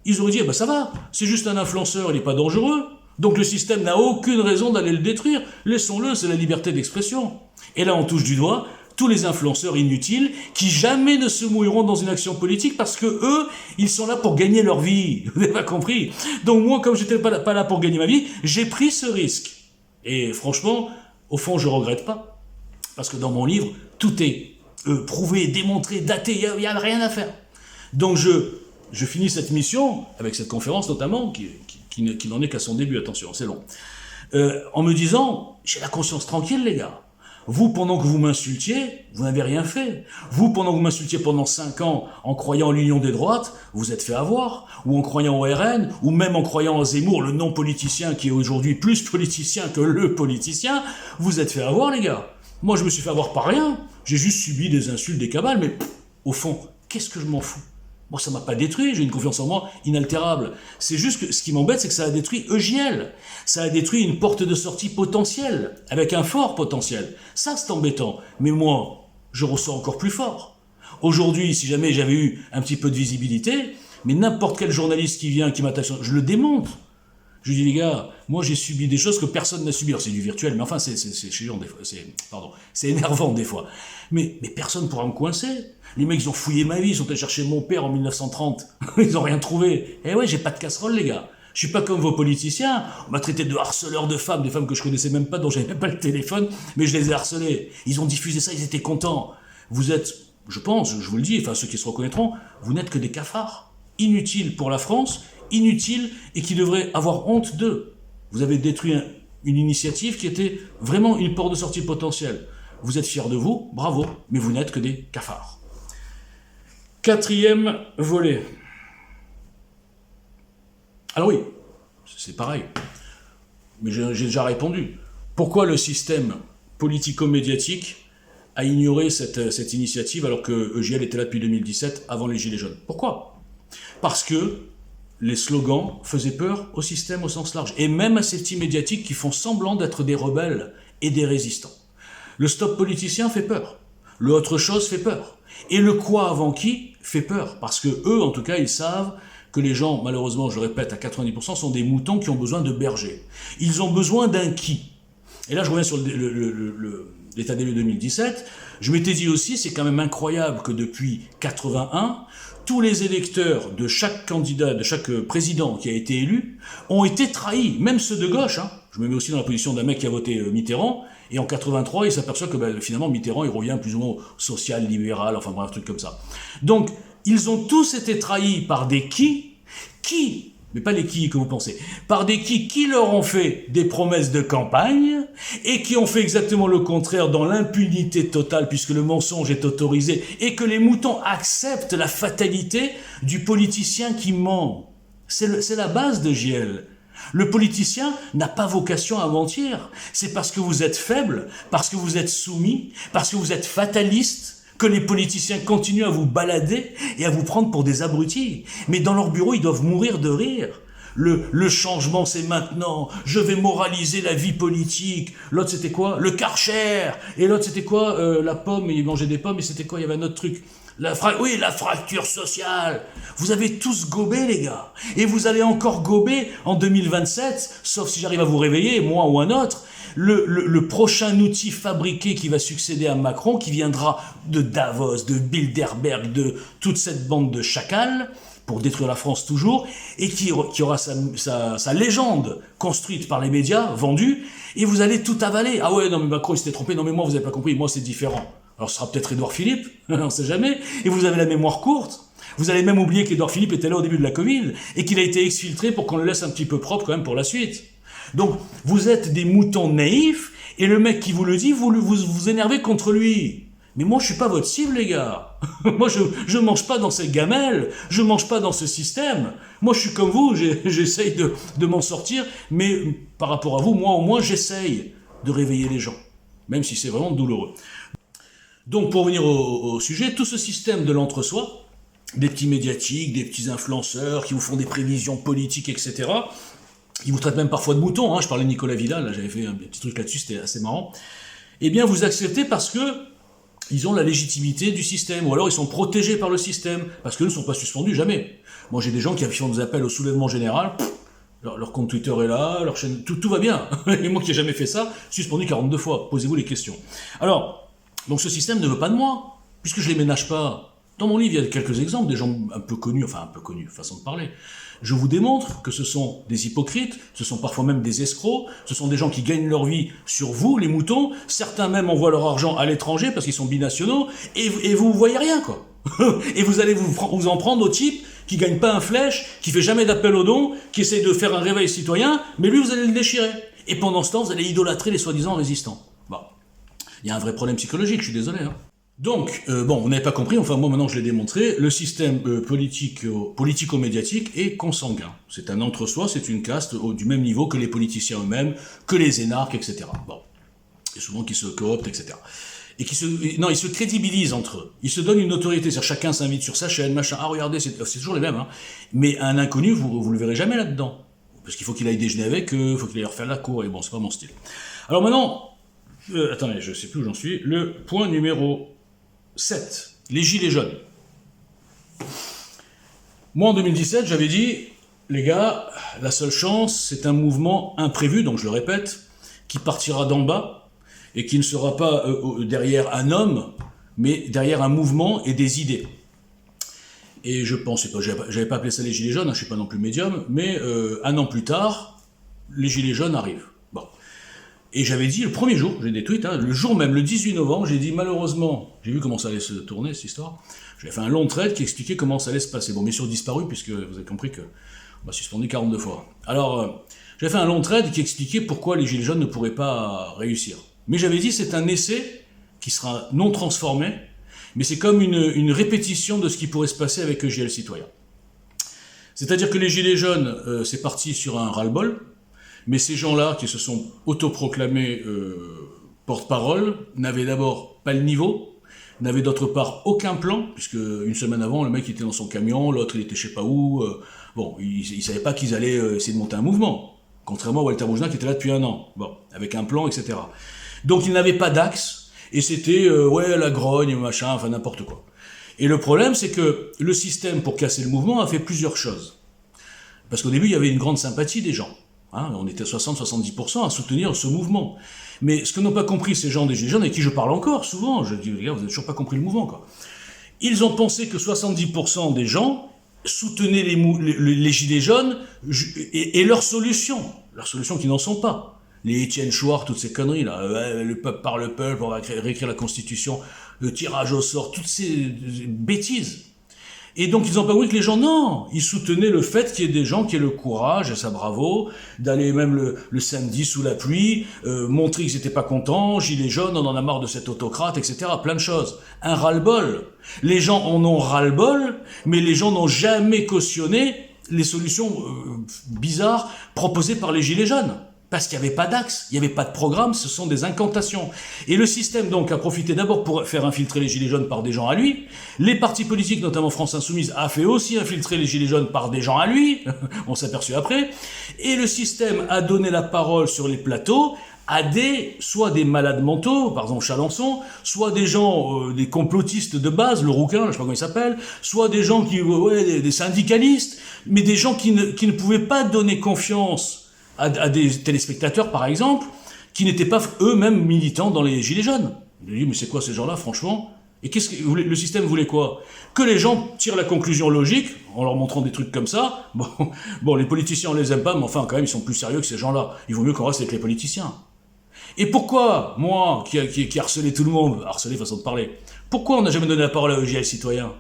Ils auraient dit, eh ben ça va, c'est juste un influenceur, il n'est pas dangereux, donc le système n'a aucune raison d'aller le détruire, laissons-le, c'est la liberté d'expression. Et là on touche du doigt tous les influenceurs inutiles qui jamais ne se mouilleront dans une action politique parce que eux, ils sont là pour gagner leur vie, vous n'avez pas compris. Donc moi, comme j'étais pas là pour gagner ma vie, j'ai pris ce risque. Et franchement, au fond, je regrette pas. Parce que dans mon livre, tout est prouvé, démontré, daté, il n'y a rien à faire. Donc je finis cette mission, avec cette conférence notamment, qui n'en est qu'à son début, attention, c'est long, en me disant, j'ai la conscience tranquille les gars. Vous, pendant que vous m'insultiez, vous n'avez rien fait. Vous, pendant que vous m'insultiez pendant 5 ans en croyant à l'union des droites, vous êtes fait avoir. Ou en croyant au RN, ou même en croyant à Zemmour, le non-politicien qui est aujourd'hui plus politicien que le politicien, vous êtes fait avoir les gars. Moi, je me suis fait avoir par rien. J'ai juste subi des insultes, des cabales, mais au fond, qu'est-ce que je m'en fous? Moi, ça m'a pas détruit, j'ai une confiance en moi inaltérable. C'est juste que ce qui m'embête, c'est que ça a détruit Eugiel. Ça a détruit une porte de sortie potentielle, avec un fort potentiel. Ça, c'est embêtant. Mais moi, je ressens encore plus fort. Aujourd'hui, si jamais j'avais eu un petit peu de visibilité, mais n'importe quel journaliste qui vient, qui m'attaque, je le démonte. Je lui dis, les gars, moi j'ai subi des choses que personne n'a subi. Alors c'est du virtuel, mais enfin c'est chiant des fois, c'est énervant des fois. Mais personne ne pourra me coincer. Les mecs, ils ont fouillé ma vie, ils sont allés chercher mon père en 1930. Ils ont rien trouvé. Eh ouais, j'ai pas de casserole, les gars. Je suis pas comme vos politiciens. On m'a traité de harceleur de femmes, des femmes que je connaissais même pas, dont j'avais même pas le téléphone, mais je les ai harcelés. Ils ont diffusé ça, ils étaient contents. Vous êtes, je pense, je vous le dis, enfin ceux qui se reconnaîtront, vous n'êtes que des cafards. Inutiles pour la France, inutiles et qui devraient avoir honte d'eux. Vous avez détruit une initiative qui était vraiment une porte de sortie potentielle. Vous êtes fiers de vous, bravo, mais vous n'êtes que des cafards. 4e volet. Alors oui, c'est pareil, mais j'ai déjà répondu. Pourquoi le système politico-médiatique a ignoré cette initiative alors que Eugiel était là depuis 2017, avant les Gilets jaunes? Pourquoi? Parce que les slogans faisaient peur au système au sens large, et même à ces petits médiatiques qui font semblant d'être des rebelles et des résistants. Le stop politicien fait peur, le autre chose fait peur, Et le quoi avant qui fait peur, parce que eux, en tout cas, ils savent que les gens, malheureusement, je le répète, à 90%, sont des moutons qui ont besoin de bergers. Ils ont besoin d'un qui. Et là, je reviens sur l'état des lieux 2017. Je m'étais dit aussi, c'est quand même incroyable que depuis 81, tous les électeurs de chaque candidat, de chaque président qui a été élu, ont été trahis, même ceux de gauche. Hein. Je me mets aussi dans la position d'un mec qui a voté Mitterrand, et en 83, il s'aperçoit que finalement Mitterrand, il revient plus ou moins au social, libéral, enfin bref, un truc comme ça. Donc, ils ont tous été trahis par des qui, mais pas les qui que vous pensez, par des qui leur ont fait des promesses de campagne et qui ont fait exactement le contraire dans l'impunité totale puisque le mensonge est autorisé et que les moutons acceptent la fatalité du politicien qui ment. C'est la base de JL. Le politicien n'a pas vocation à mentir. C'est parce que vous êtes faible, parce que vous êtes soumis, parce que vous êtes fataliste, que les politiciens continuent à vous balader et à vous prendre pour des abrutis. Mais dans leur bureau, ils doivent mourir de rire. Le changement, c'est maintenant. Je vais moraliser la vie politique. L'autre, c'était quoi? Le Karcher. Et l'autre, c'était quoi? La pomme, il mangeait des pommes. Et c'était quoi? Il y avait un autre truc. La fracture sociale. Vous avez tous gobé, les gars. Et vous allez encore gober en 2027, sauf si j'arrive à vous réveiller, moi ou un autre. Le prochain outil fabriqué qui va succéder à Macron, qui viendra de Davos, de Bilderberg, de toute cette bande de chacals, pour détruire la France toujours, et qui aura sa légende construite par les médias, vendue, et vous allez tout avaler. Ah ouais, non mais Macron il s'était trompé, non mais moi vous n'avez pas compris, moi c'est différent. Alors ce sera peut-être Édouard Philippe, on ne sait jamais, et vous avez la mémoire courte. Vous allez même oublier qu'Édouard Philippe était là au début de la Covid, et qu'il a été exfiltré pour qu'on le laisse un petit peu propre quand même pour la suite. Donc, vous êtes des moutons naïfs, et le mec qui vous le dit, vous énervez contre lui. Mais moi, je suis pas votre cible, les gars. Moi, je mange pas dans cette gamelle, je mange pas dans ce système. Moi, je suis comme vous, j'essaye de m'en sortir, mais par rapport à vous, moi, au moins, j'essaye de réveiller les gens, même si c'est vraiment douloureux. Donc, pour revenir au sujet, tout ce système de l'entre-soi, des petits médiatiques, des petits influenceurs qui vous font des prévisions politiques, etc., ils vous traitent même parfois de moutons, hein. Je parlais de Nicolas Vidal, là, j'avais fait un petit truc là-dessus, c'était assez marrant. Eh bien, vous acceptez parce que ils ont la légitimité du système, ou alors ils sont protégés par le système, parce qu'eux ne sont pas suspendus, jamais. Moi, j'ai des gens qui font des appels au soulèvement général, leur compte Twitter est là, leur chaîne, tout va bien. Et moi qui n'ai jamais fait ça, suspendu 42 fois. Posez-vous les questions. Alors, donc ce système ne veut pas de moi, puisque je les ménage pas. Dans mon livre, il y a quelques exemples, des gens un peu connus, façon de parler. Je vous démontre que ce sont des hypocrites, ce sont parfois même des escrocs, ce sont des gens qui gagnent leur vie sur vous, les moutons, certains même envoient leur argent à l'étranger parce qu'ils sont binationaux, et vous voyez rien, quoi. Et vous allez vous en prendre au type qui gagne pas un flèche, qui fait jamais d'appel aux dons, qui essaye de faire un réveil citoyen, mais lui, vous allez le déchirer. Et pendant ce temps, vous allez idolâtrer les soi-disant résistants. Bon. Il y a un vrai problème psychologique, je suis désolé, hein. Donc, on n'avait pas compris, enfin moi maintenant je l'ai démontré, le système politico-médiatique est consanguin. C'est un entre-soi, c'est une caste du même niveau que les politiciens eux-mêmes, que les énarques, etc. Bon, et souvent qui se cooptent, etc. Et ils se crédibilisent entre eux. Ils se donnent une autorité, c'est-à-dire chacun s'invite sur sa chaîne, machin. Ah regardez, c'est toujours les mêmes, hein. Mais un inconnu, vous le verrez jamais là-dedans, parce qu'il faut qu'il aille déjeuner avec eux, il faut qu'il aille leur faire la cour, et bon, c'est pas mon style. Alors maintenant, attendez, je sais plus où j'en suis. Le point numéro 7. Les gilets jaunes. Moi, en 2017, j'avais dit, les gars, la seule chance, c'est un mouvement imprévu, donc je le répète, qui partira d'en bas, et qui ne sera pas derrière un homme, mais derrière un mouvement et des idées. Et je pensais pas, j'avais pas appelé ça les gilets jaunes, hein, je suis pas non plus médium, mais un an plus tard, les gilets jaunes arrivent. Bon. Et j'avais dit, le premier jour, j'ai des tweets, hein, le jour même, le 18 novembre, j'ai dit, malheureusement, j'ai vu comment ça allait se tourner, cette histoire, j'avais fait un long thread qui expliquait comment ça allait se passer. Bon, bien sûr, disparu, puisque vous avez compris qu'on m'a suspendu 42 fois. Alors, j'avais fait un long thread qui expliquait pourquoi les gilets jaunes ne pourraient pas réussir. Mais j'avais dit, c'est un essai qui sera non transformé, mais c'est comme une répétition de ce qui pourrait se passer avec JL Citoyen. C'est-à-dire que les gilets jaunes, c'est parti sur un ras-le-bol, mais ces gens-là, qui se sont autoproclamés porte-parole, n'avaient d'abord pas le niveau, n'avaient d'autre part aucun plan, puisque une semaine avant, le mec était dans son camion, l'autre il était je sais pas où, bon, ils savaient pas qu'ils allaient essayer de monter un mouvement, contrairement à Walter Boujna qui était là depuis un an, bon, avec un plan, etc. Donc ils n'avaient pas d'axe, Et c'était, ouais, la grogne, machin, enfin n'importe quoi. Et le problème, c'est que le système, pour casser le mouvement, a fait plusieurs choses. Parce qu'au début, il y avait une grande sympathie des gens. Hein, on était 60-70% à soutenir ce mouvement. Mais ce que n'ont pas compris ces gens des Gilets jaunes, avec qui je parle encore souvent, je dis, les gars, vous n'avez toujours pas compris le mouvement, quoi. Ils ont pensé que 70% des gens soutenaient les Gilets jaunes et leurs solutions qui n'en sont pas. Les Étienne Chouard, toutes ces conneries là, le peuple par le peuple, on va réécrire la Constitution, le tirage au sort, toutes ces bêtises. Et donc ils ont pas compris que les gens, non, ils soutenaient le fait qu'il y ait des gens qui aient le courage, et ça bravo, d'aller même le samedi sous la pluie, montrer qu'ils n'étaient pas contents, gilets jaunes, on en a marre de cet autocrate, etc. Plein de choses. Un ras-le-bol. Les gens en ont ras-le-bol, mais les gens n'ont jamais cautionné les solutions bizarres proposées par les gilets jaunes. Parce qu'il n'y avait pas d'axe, il n'y avait pas de programme, ce sont des incantations. Et le système donc a profité d'abord pour faire infiltrer les gilets jaunes par des gens à lui. Les partis politiques, notamment France Insoumise, a fait aussi infiltrer les gilets jaunes par des gens à lui. On s'est aperçu après. Et le système a donné la parole sur les plateaux à soit des malades mentaux, par exemple Chalençon, soit des gens, des complotistes de base, le rouquin, je sais pas comment il s'appelle, soit des gens des syndicalistes, mais des gens qui ne pouvaient pas donner confiance à des téléspectateurs, par exemple, qui n'étaient pas eux-mêmes militants dans les Gilets jaunes. Je dis, mais c'est quoi ces gens-là, franchement? Et qu'est-ce que le système voulait quoi? Que les gens tirent la conclusion logique, en leur montrant des trucs comme ça. Bon, les politiciens, on les aime pas, mais enfin, quand même, ils sont plus sérieux que ces gens-là. Il vaut mieux qu'on reste avec les politiciens. Et pourquoi, moi, qui harcelais tout le monde, harcelé façon de parler, pourquoi on n'a jamais donné la parole à EJL Citoyen?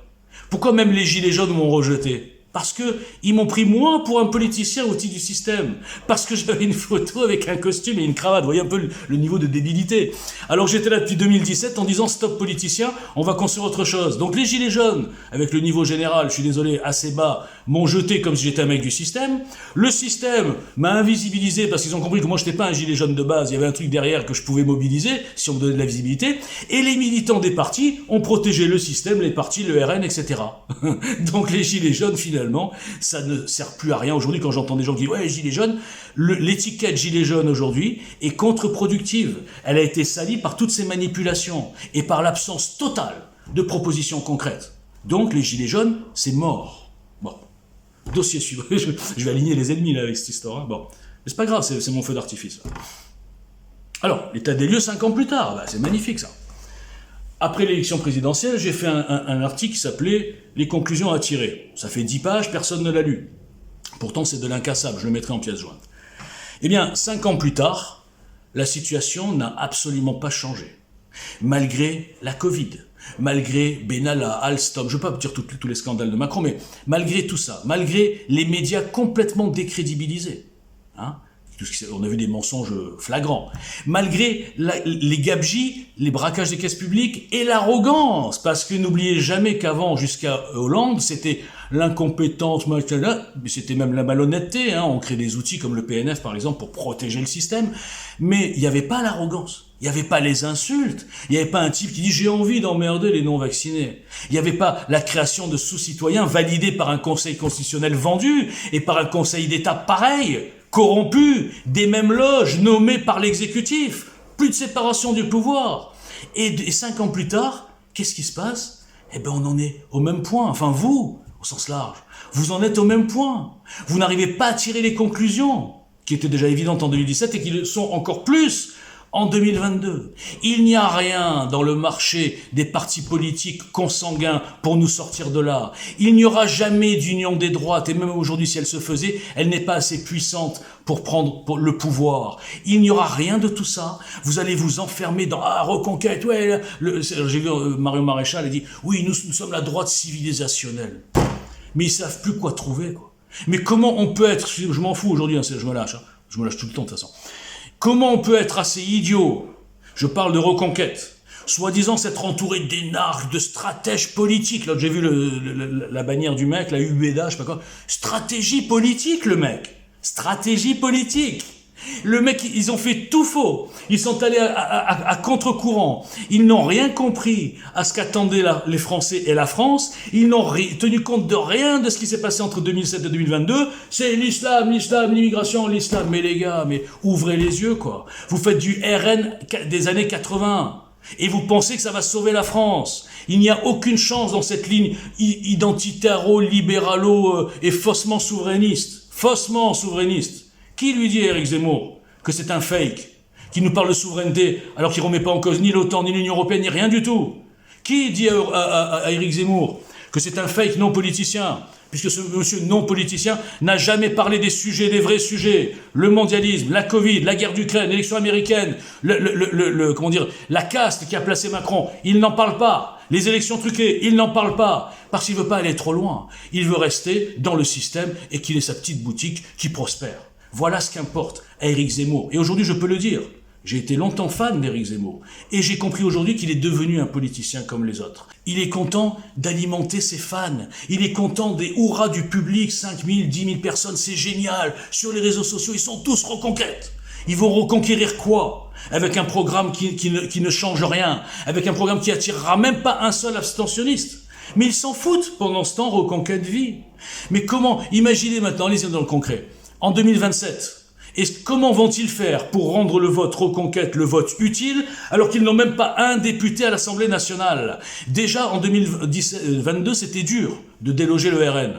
Pourquoi même les Gilets jaunes m'ont rejeté? Parce que ils m'ont pris moi pour un politicien outil du système. Parce que j'avais une photo avec un costume et une cravate. Vous voyez un peu le niveau de débilité. Alors j'étais là depuis 2017 en disant stop politicien, on va construire autre chose. Donc les gilets jaunes, avec le niveau général, je suis désolé, assez bas, m'ont jeté comme si j'étais un mec du système. Le système m'a invisibilisé parce qu'ils ont compris que moi je n'étais pas un gilet jaune de base. Il y avait un truc derrière que je pouvais mobiliser si on me donnait de la visibilité. Et les militants des partis ont protégé le système, les partis, le RN, etc. Donc les gilets jaunes, finalement, ça ne sert plus à rien. Aujourd'hui, quand j'entends des gens qui disent « Ouais, gilet jaune », l'étiquette gilet jaune aujourd'hui est contre-productive. Elle a été salie par toutes ces manipulations et par l'absence totale de propositions concrètes. Donc les gilets jaunes, c'est mort. Bon, dossier suivant. Je vais aligner les ennemis là avec cette histoire. Hein. Bon, mais c'est pas grave, c'est mon feu d'artifice. Alors, l'état des lieux 5 ans plus tard, c'est magnifique ça. Après l'élection présidentielle, j'ai fait un article qui s'appelait « Les conclusions à tirer ». Ça fait 10 pages, personne ne l'a lu. Pourtant, c'est de l'incassable, je le mettrai en pièce jointe. Eh bien, 5 ans plus tard, la situation n'a absolument pas changé. Malgré la Covid, malgré Benalla, Alstom, je ne veux pas dire tous les scandales de Macron, mais malgré tout ça, malgré les médias complètement décrédibilisés, hein, on a vu des mensonges flagrants. Malgré les gabegies, les braquages des caisses publiques et l'arrogance, parce que n'oubliez jamais qu'avant, jusqu'à Hollande, c'était l'incompétence, mais c'était même la malhonnêteté. Hein. On crée des outils comme le PNF, par exemple, pour protéger le système. Mais il n'y avait pas l'arrogance. Il n'y avait pas les insultes. Il n'y avait pas un type qui dit « j'ai envie d'emmerder les non-vaccinés ». Il n'y avait pas la création de sous-citoyens validés par un conseil constitutionnel vendu et par un conseil d'État pareil, corrompu, des mêmes loges nommées par l'exécutif. Plus de séparation du pouvoir. Et 5 ans plus tard, qu'est-ce qui se passe? Eh bien, on en est au même point. Enfin, vous, au sens large, vous en êtes au même point. Vous n'arrivez pas à tirer les conclusions qui étaient déjà évidentes en 2017 et qui le sont encore plus en 2022. Il n'y a rien dans le marché des partis politiques consanguins pour nous sortir de là. Il n'y aura jamais d'union des droites, et même aujourd'hui, si elle se faisait, elle n'est pas assez puissante pour prendre le pouvoir. Il n'y aura rien de tout ça. Vous allez vous enfermer dans reconquête. Ouais, j'ai vu Mario Maréchal, il dit « Oui, nous sommes la droite civilisationnelle ». Mais ils savent plus quoi trouver, quoi. Mais comment on peut être... Je m'en fous aujourd'hui, hein, je me lâche. Hein. Je me lâche tout le temps, de toute façon. Comment on peut être assez idiot, je parle de reconquête, soi-disant s'être entouré d'énarques, de stratèges politiques. Là, j'ai vu la bannière du mec, la UBEDA, je sais pas quoi. Stratégie politique, le mec. Stratégie politique. Le mec, ils ont fait tout faux. Ils sont allés à contre-courant. Ils n'ont rien compris à ce qu'attendaient les Français et la France. Ils n'ont tenu compte de rien de ce qui s'est passé entre 2007 et 2022. C'est l'islam, l'immigration, l'islam. Mais les gars, mais ouvrez les yeux, quoi. Vous faites du RN des années 80. Et vous pensez que ça va sauver la France. Il n'y a aucune chance dans cette ligne identitaro-libéralo et faussement souverainiste. Faussement souverainiste. Qui lui dit à Éric Zemmour que c'est un fake, qui nous parle de souveraineté alors qu'il ne remet pas en cause ni l'OTAN, ni l'Union européenne, ni rien du tout? Qui dit à Éric Zemmour que c'est un fake non politicien, puisque ce monsieur non politicien n'a jamais parlé des sujets, des vrais sujets, le mondialisme, la Covid, la guerre d'Ukraine, l'élection américaine, comment dire, la caste qui a placé Macron, il n'en parle pas. Les élections truquées, il n'en parle pas, parce qu'il veut pas aller trop loin. Il veut rester dans le système et qu'il ait sa petite boutique qui prospère. Voilà ce qu'importe à Éric Zemmour. Et aujourd'hui, je peux le dire, j'ai été longtemps fan d'Éric Zemmour. Et j'ai compris aujourd'hui qu'il est devenu un politicien comme les autres. Il est content d'alimenter ses fans. Il est content des hurrahs du public, 5 000, 10 000 personnes, c'est génial. Sur les réseaux sociaux, ils sont tous reconquêtes. Ils vont reconquérir quoi? Avec un programme qui ne change rien. Avec un programme qui attirera même pas un seul abstentionniste. Mais ils s'en foutent pendant ce temps, reconquête vie. Mais comment? Imaginez maintenant, allez-y dans le concret. En 2027, et comment vont-ils faire pour rendre le vote reconquête, le vote utile, alors qu'ils n'ont même pas un député à l'Assemblée nationale? Déjà, en 2022, c'était dur de déloger le RN.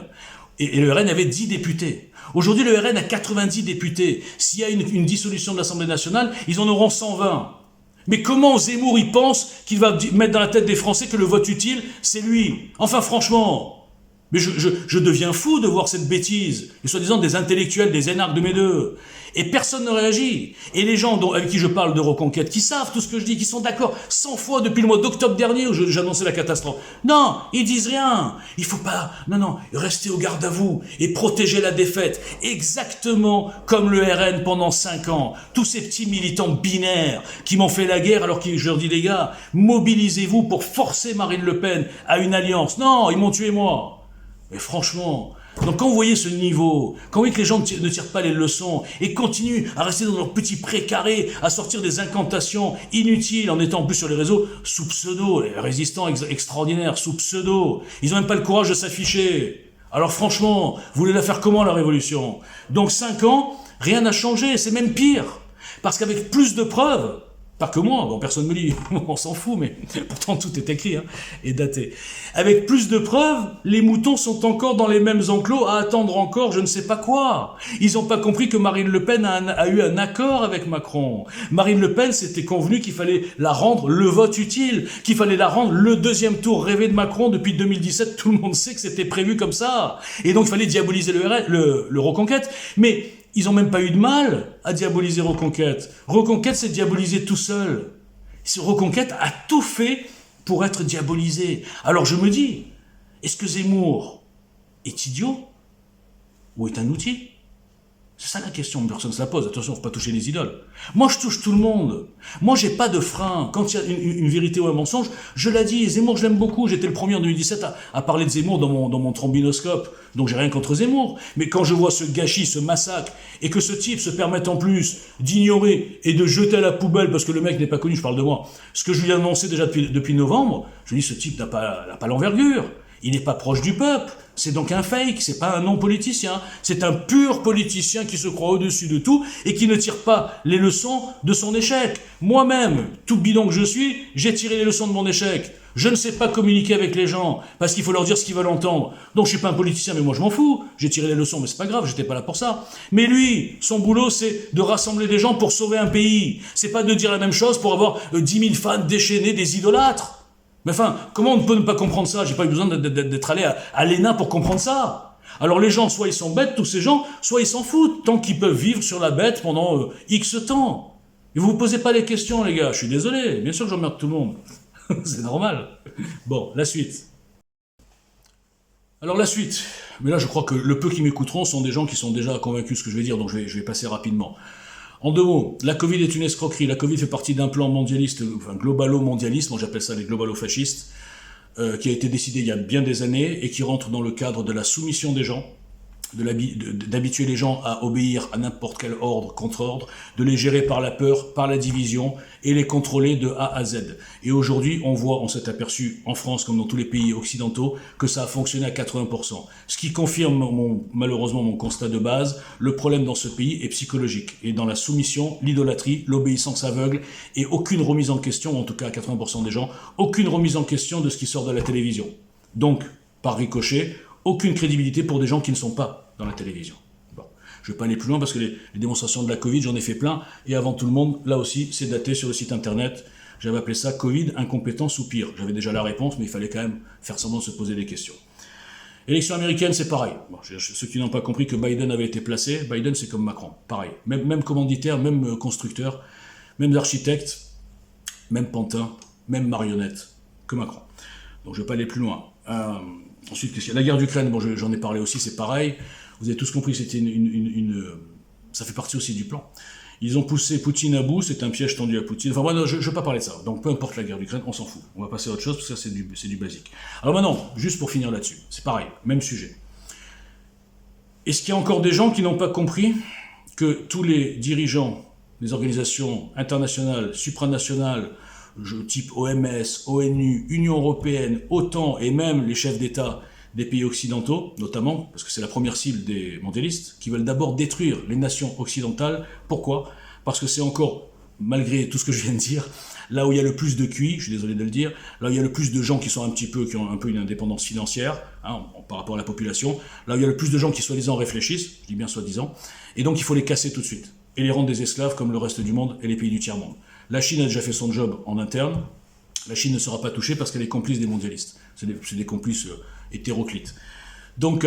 Et le RN avait 10 députés. Aujourd'hui, le RN a 90 députés. S'il y a une dissolution de l'Assemblée nationale, ils en auront 120. Mais comment Zemmour y pense qu'il va mettre dans la tête des Français que le vote utile, c'est lui? Enfin, franchement... Mais je deviens fou de voir cette bêtise. Et soi-disant des intellectuels, des énarques de mes deux. Et personne ne réagit. Et les gens avec qui je parle de reconquête, qui savent tout ce que je dis, qui sont d'accord 100 fois depuis le mois d'octobre dernier où j'annonçais la catastrophe. Non, ils disent rien. Il faut pas, non, rester au garde à vous et protéger la défaite. Exactement comme le RN pendant 5 ans. Tous ces petits militants binaires qui m'ont fait la guerre alors que je leur dis les gars, mobilisez-vous pour forcer Marine Le Pen à une alliance. Non, ils m'ont tué moi. Mais franchement, donc quand vous voyez ce niveau, quand vous voyez que les gens ne tirent pas les leçons et continuent à rester dans leur petit précaré, à sortir des incantations inutiles en étant en plus sur les réseaux sous pseudo, les résistants extraordinaires sous pseudo, ils n'ont même pas le courage de s'afficher. Alors franchement, vous voulez la faire comment la révolution? Donc 5 ans, rien n'a changé, c'est même pire. Parce qu'avec plus de preuves, pas que moi, bon personne me lit, on s'en fout, mais pourtant tout est écrit et daté. Avec plus de preuves, les moutons sont encore dans les mêmes enclos à attendre encore je ne sais pas quoi. Ils n'ont pas compris que Marine Le Pen a eu un accord avec Macron. Marine Le Pen s'était convenu qu'il fallait la rendre le vote utile, qu'il fallait la rendre le deuxième tour rêvé de Macron depuis 2017. Tout le monde sait que c'était prévu comme ça. Et donc il fallait diaboliser le Reconquête. Mais ils n'ont même pas eu de mal à diaboliser Reconquête. Reconquête, c'est diaboliser tout seul. Reconquête a tout fait pour être diabolisé. Alors je me dis, est-ce que Zemmour est idiot ou est un outil? C'est ça la question, personne ne se la pose. Attention, il ne faut pas toucher les idoles. Moi, je touche tout le monde. Moi, j'ai pas de frein. Quand il y a une vérité ou un mensonge, je l'ai dit. Zemmour, je l'aime beaucoup. J'étais le premier en 2017 à parler de Zemmour dans mon trombinoscope. Donc, j'ai rien contre Zemmour. Mais quand je vois ce gâchis, ce massacre, et que ce type se permette en plus d'ignorer et de jeter à la poubelle, parce que le mec n'est pas connu, je parle de moi, ce que je lui ai annoncé déjà depuis novembre, je lui dis, ce type n'a pas l'envergure. Il n'est pas proche du peuple. C'est donc un fake, c'est pas un non-politicien. C'est un pur politicien qui se croit au-dessus de tout et qui ne tire pas les leçons de son échec. Moi-même, tout bidon que je suis, j'ai tiré les leçons de mon échec. Je ne sais pas communiquer avec les gens parce qu'il faut leur dire ce qu'ils veulent entendre. Donc je suis pas un politicien, mais moi je m'en fous. J'ai tiré les leçons, mais c'est pas grave, j'étais pas là pour ça. Mais lui, son boulot, c'est de rassembler des gens pour sauver un pays. C'est pas de dire la même chose pour avoir 10 000 fans déchaînés, des idolâtres. Mais enfin, comment on peut ne pas comprendre ça? J'ai pas eu besoin d'être allé à l'ENA pour comprendre ça. Alors les gens, soit ils sont bêtes, tous ces gens, soit ils s'en foutent, tant qu'ils peuvent vivre sur la bête pendant X temps. Et vous vous posez pas les questions, les gars, je suis désolé, bien sûr que j'emmerde tout le monde. C'est normal. Bon, la suite. Alors la suite, mais là je crois que le peu qui m'écouteront sont des gens qui sont déjà convaincus de ce que je vais dire, donc je vais passer rapidement. En 2 mots, la Covid est une escroquerie. La Covid fait partie d'un plan mondialiste, enfin globalo-mondialiste, moi j'appelle ça les globalo-fascistes, qui a été décidé il y a bien des années et qui rentre dans le cadre de la soumission des gens d'habituer les gens à obéir à n'importe quel ordre, contre-ordre, de les gérer par la peur, par la division, et les contrôler de A à Z. Et aujourd'hui, on s'est aperçu, en France comme dans tous les pays occidentaux, que ça a fonctionné à 80%. Ce qui confirme malheureusement mon constat de base, le problème dans ce pays est psychologique. Et dans la soumission, l'idolâtrie, l'obéissance aveugle, et aucune remise en question, en tout cas à 80% des gens, aucune remise en question de ce qui sort de la télévision. Donc, par ricochet, aucune crédibilité pour des gens qui ne sont pas dans la télévision. Bon. Je ne vais pas aller plus loin parce que les démonstrations de la Covid, j'en ai fait plein. Et avant tout le monde, là aussi, c'est daté sur le site internet. J'avais appelé ça Covid, incompétence ou pire. J'avais déjà la réponse, mais il fallait quand même faire semblant de se poser des questions. Élection américaine, c'est pareil. Bon, ceux qui n'ont pas compris que Biden avait été placé, Biden c'est comme Macron, pareil. Même commanditaire, même constructeur, même architecte, même pantin, même marionnette que Macron. Donc je ne vais pas aller plus loin. Ensuite, la guerre d'Ukraine, bon, j'en ai parlé aussi, c'est pareil. Vous avez tous compris, c'était ça fait partie aussi du plan. Ils ont poussé Poutine à bout, c'est un piège tendu à Poutine. Enfin, moi, je ne vais pas parler de ça. Donc, peu importe la guerre d'Ukraine, on s'en fout. On va passer à autre chose, parce que ça, c'est du basique. Alors maintenant, juste pour finir là-dessus, c'est pareil, même sujet. Est-ce qu'il y a encore des gens qui n'ont pas compris que tous les dirigeants des organisations internationales, supranationales, type OMS, ONU, Union Européenne, OTAN et même les chefs d'État des pays occidentaux, notamment, parce que c'est la première cible des mondialistes, qui veulent d'abord détruire les nations occidentales. Pourquoi ? Parce que c'est encore, malgré tout ce que je viens de dire, là où il y a le plus de QI, je suis désolé de le dire, là où il y a le plus de gens qui ont un peu une indépendance financière, par rapport à la population, là où il y a le plus de gens qui soi-disant réfléchissent, je dis bien soi-disant, et donc il faut les casser tout de suite, et les rendre des esclaves comme le reste du monde et les pays du tiers-monde. La Chine a déjà fait son job en interne, la Chine ne sera pas touchée parce qu'elle est complice des mondialistes. C'est des complices hétéroclites. Donc,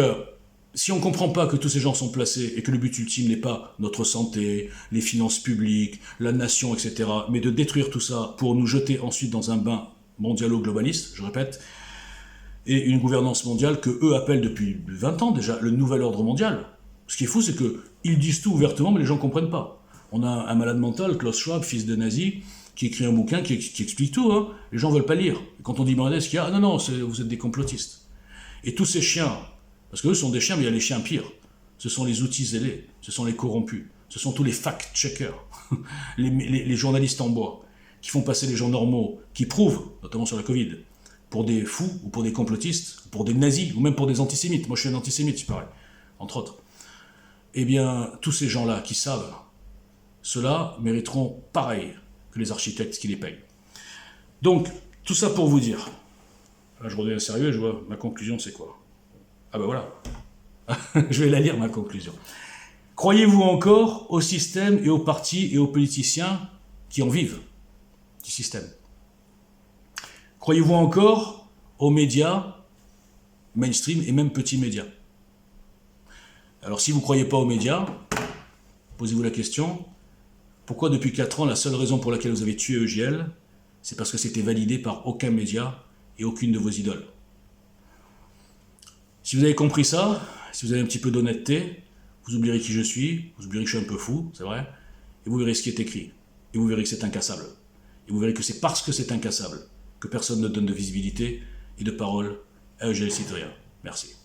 si on ne comprend pas que tous ces gens sont placés et que le but ultime n'est pas notre santé, les finances publiques, la nation, etc., mais de détruire tout ça pour nous jeter ensuite dans un bain mondialo-globaliste, je répète, et une gouvernance mondiale que eux appellent depuis 20 ans déjà le nouvel ordre mondial. Ce qui est fou, c'est qu'ils disent tout ouvertement, mais les gens ne comprennent pas. On a un malade mental, Klaus Schwab, fils de nazi, qui écrit un bouquin qui explique tout. Hein. Les gens ne veulent pas lire. Et quand on dit « ce qu'il y a ?» Ah non, vous êtes des complotistes. Et tous ces chiens, parce qu'eux sont des chiens, mais il y a les chiens pires. Ce sont les outils zélés, ce sont les corrompus, ce sont tous les fact-checkers, les journalistes en bois, qui font passer les gens normaux, qui prouvent, notamment sur la Covid, pour des fous, ou pour des complotistes, ou pour des nazis, ou même pour des antisémites. Moi je suis un antisémite, il paraît, entre autres. Eh bien, tous ces gens-là qui savent, ceux-là mériteront pareil que les architectes qui les payent. Donc, tout ça pour vous dire, là je redeviens sérieux et je vois, ma conclusion c'est quoi ? Ah ben voilà, je vais la lire ma conclusion. Croyez-vous encore au système et aux partis et aux politiciens qui en vivent du système ? Croyez-vous encore aux médias, mainstream et même petits médias ? Alors si vous ne croyez pas aux médias, posez-vous la question, pourquoi depuis 4 ans, la seule raison pour laquelle vous avez tué EGL, c'est parce que c'était validé par aucun média et aucune de vos idoles. Si vous avez compris ça, si vous avez un petit peu d'honnêteté, vous oublierez qui je suis, vous oublierez que je suis un peu fou, c'est vrai, et vous verrez ce qui est écrit, et vous verrez que c'est incassable. Et vous verrez que c'est parce que c'est incassable que personne ne donne de visibilité et de parole à EGL Citoyen. Merci.